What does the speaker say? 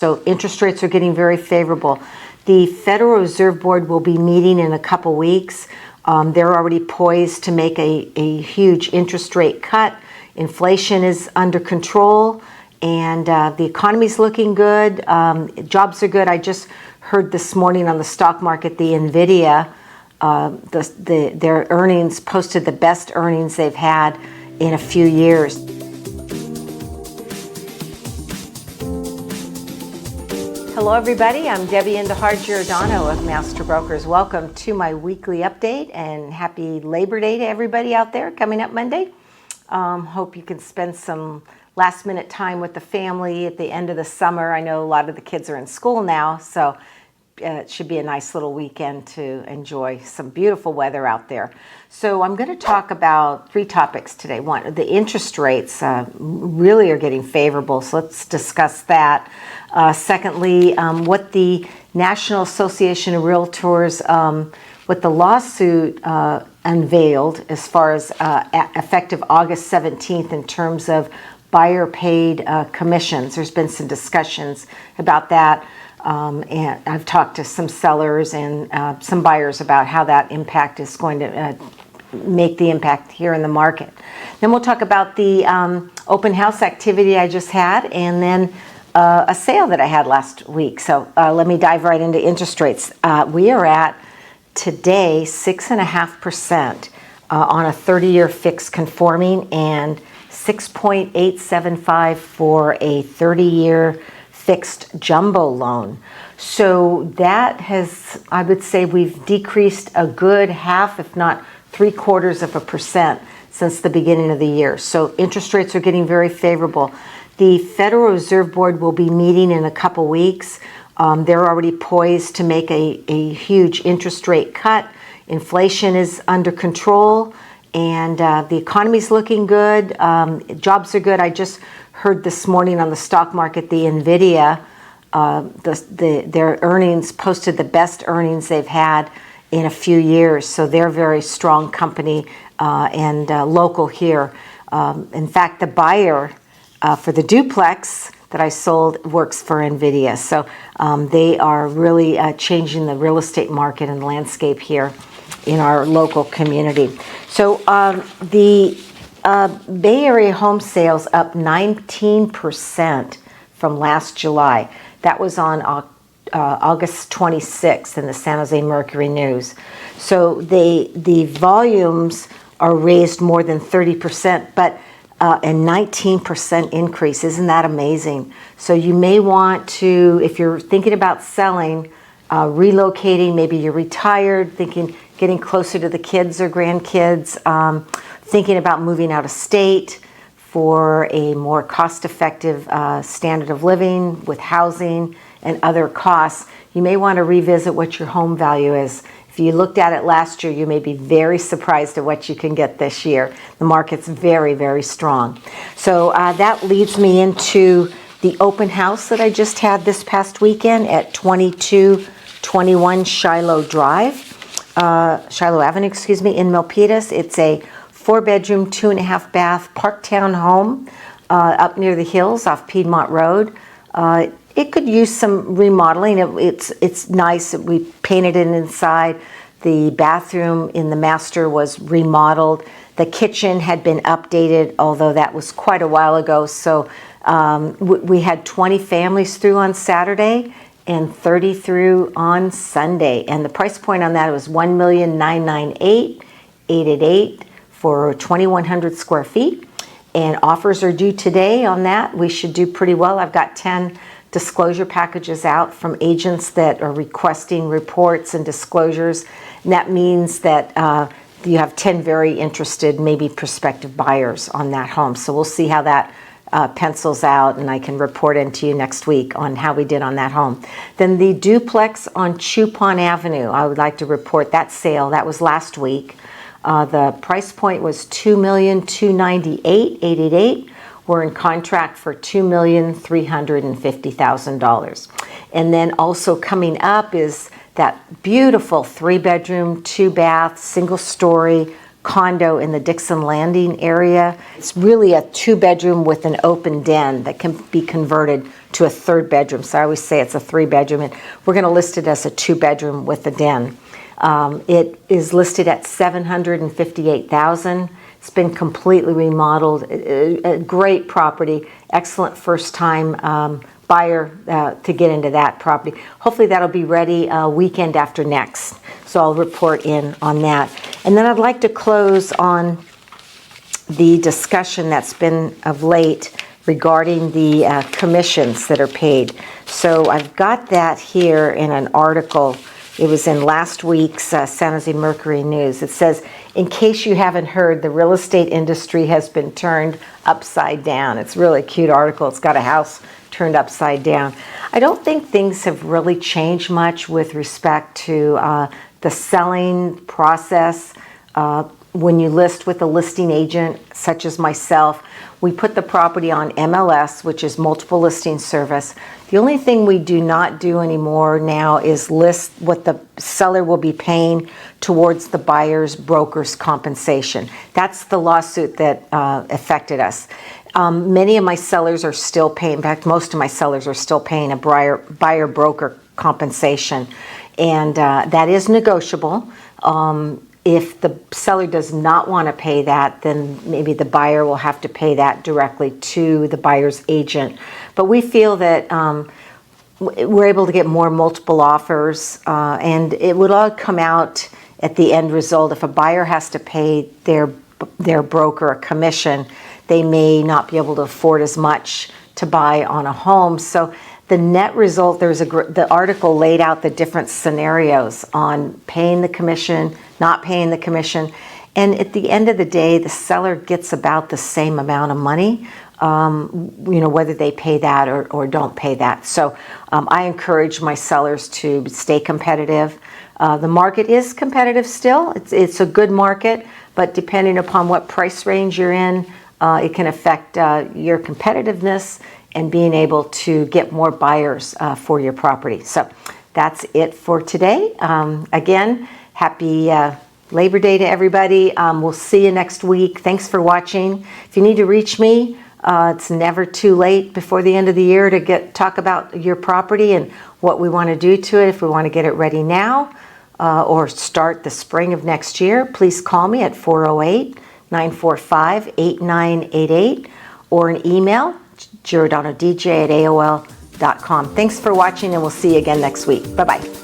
So interest rates are getting very favorable. The Federal Reserve Board will be meeting in a couple weeks. They're already poised to make a huge interest rate cut. Inflation is under control, and the economy's looking good. Jobs are good. I just heard this morning on the stock market, the NVIDIA, their earnings posted the best earnings they've had in a few years. Hello everybody, I'm Debbie Giordano of Master Brokers. Welcome to my weekly update and happy Labor Day to everybody out there coming up Monday. Hope you can spend some last minute time with the family at the end of the summer. I know a lot of the kids are in school now, so it should be a nice little weekend to enjoy some beautiful weather out there. So I'm going to talk about three topics today. One, the interest rates really are getting favorable, so let's discuss that. Secondly, what the National Association of Realtors, what the lawsuit unveiled as far as effective August 17th in terms of buyer paid commissions. There's been some discussions about that. And I've talked to some sellers and some buyers about how that impact is going to make the impact here in the market. Then we'll talk about the open house activity I just had, and then a sale that I had last week. So let me dive right into interest rates. We are at today 6.5% on a 30-year fixed conforming, and 6.875 for a 30-year fixed jumbo loan. So that has, I would say, we've decreased a good half, if not 0.75% since the beginning of the year. So interest rates are getting very favorable. The Federal Reserve Board will be meeting in a couple weeks. They're already poised to make a huge interest rate cut. Inflation is under control, and the economy's looking good. Jobs are good. I just heard this morning on the stock market, the NVIDIA, their earnings posted the best earnings they've had in a few years. So they're a very strong company and local here. In fact, the buyer for the duplex that I sold works for NVIDIA. So they are really changing the real estate market and landscape here in our local community. So the Bay Area home sales up 19% from last July. That was on August 26th in the San Jose Mercury News. So the volumes are raised more than 30%, but a 19% increase. Isn't that amazing? So you may want to, if you're thinking about selling, relocating, maybe you're retired, thinking getting closer to the kids or grandkids, thinking about moving out of state for a more cost-effective standard of living with housing and other costs, you may want to revisit what your home value is. If you looked at it last year, you may be very surprised at what you can get this year. The market's very, very strong. So that leads me into the open house that I just had this past weekend at 2221 Shiloh Avenue, in Milpitas. It's a 4-bedroom, 2.5-bath Parktown home up near the hills off Piedmont Road. It could use some remodeling. It's nice. We painted it inside. The bathroom in the master was remodeled. The kitchen had been updated, although that was quite a while ago. So we had 20 families through on Saturday and 30 through on Sunday. And the price point on that was $1,998,888 for 2,100 square feet. And offers are due today on that. We should do pretty well. I've got 10 disclosure packages out from agents that are requesting reports and disclosures. And that means that you have 10 very interested, maybe prospective buyers on that home. So we'll see how that pencils out, and I can report into you next week on how we did on that home. Then the duplex on Chupon Avenue, I would like to report that sale. That was last week. The price point was $2,298,888. We're in contract for $2,350,000. And then also coming up is that beautiful 3-bedroom, 2-bath, single-story condo in the Dixon Landing area. It's really a 2-bedroom with an open den that can be converted to a 3rd bedroom. So I always say it's a 3-bedroom, and we're going to list it as a 2-bedroom with a den. It is listed at $758,000. It's been completely remodeled. A great property, excellent first-time buyer to get into that property. Hopefully that'll be ready weekend after next. So I'll report in on that. And then I'd like to close on the discussion that's been of late regarding the commissions that are paid. So I've got that here in an article. It was in last week's San Jose Mercury News. It says, in case you haven't heard, the real estate industry has been turned upside down. It's a really cute article. It's got a house turned upside down. I don't think things have really changed much with respect to the selling process. When you list with a listing agent, such as myself, we put the property on MLS, which is multiple listing service. The only thing we do not do anymore now is list what the seller will be paying towards the buyer's broker's compensation. That's the lawsuit that affected us. Many of my sellers are still paying, in fact, most of my sellers are still paying a buyer broker compensation. And that is negotiable. If the seller does not want to pay that, then maybe the buyer will have to pay that directly to the buyer's agent. But we feel that we're able to get more multiple offers, and it would all come out at the end result. If a buyer has to pay their broker a commission, they may not be able to afford as much to buy on a home. So the net result, the article laid out the different scenarios on paying the commission, not paying the commission. And at the end of the day, the seller gets about the same amount of money, whether they pay that or don't pay that. So I encourage my sellers to stay competitive. The market is competitive still. It's a good market, but depending upon what price range you're in, it can affect your competitiveness and being able to get more buyers for your property. So that's it for today. Again, happy Labor Day to everybody. We'll see you next week. Thanks for watching. If you need to reach me, it's never too late before the end of the year to talk about your property and what we want to do to it. If we want to get it ready now or start the spring of next year, please call me at 408-945-8988 or an email, giordano@aol.com. Thanks for watching, and we'll see you again next week. Bye-bye.